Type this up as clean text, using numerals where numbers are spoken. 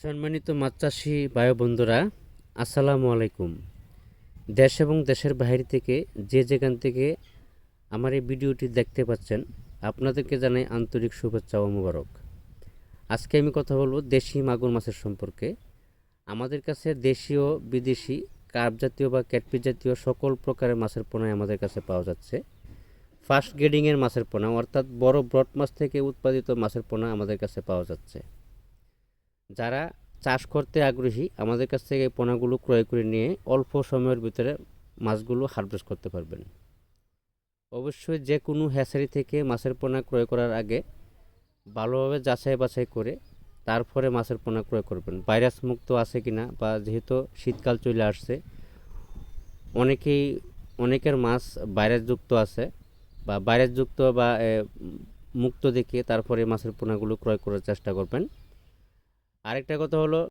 সম্মানিত মাছ চাষি ভাই বন্ধুরা, আসসালামু আলাইকুম। দেশ এবং দেশের বাইরে থেকে যে যেখান থেকে আমার এই ভিডিওটি দেখতে পাচ্ছেন, আপনাদেরকে জানাই আন্তরিক শুভেচ্ছা ও মোবারক। আজকে আমি কথা বলবো দেশি মাগুর মাছের সম্পর্কে। আমাদের কাছে দেশীয় বিদেশি কার্প জাতীয় বা ক্যাটফিশ জাতীয় সকল প্রকারের মাছের পোনাই আমাদের কাছে পাওয়া যাচ্ছে। ফার্স্ট গ্রেডিংয়ের মাছের পোনা অর্থাৎ বড় ব্রড মাছ থেকে উৎপাদিত মাছের পোনা আমাদের কাছে পাওয়া যাচ্ছে। যারা চাষ করতে আগ্রহী আমাদের কাছ থেকে এই পোনাগুলো ক্রয় করে নিয়ে অল্প সময়ের ভিতরে মাছগুলো হারভেস্ট করতে পারবেন। অবশ্যই যে কোনো হ্যাচারি থেকে মাছের পোনা ক্রয় করার আগে ভালোভাবে যাচাই বাছাই করে তারপরে মাছের পোনা ক্রয় করবেন, ভাইরাস মুক্ত আছে কিনা, বা যেহেতু শীতকাল চলে আসছে অনেকের মাছ ভাইরাসযুক্ত আছে বা ভাইরাসযুক্ত বা মুক্ত দেখে তারপরে মাছের পোনাগুলো ক্রয় করার চেষ্টা করবেন। আরেকটা কথা হলো,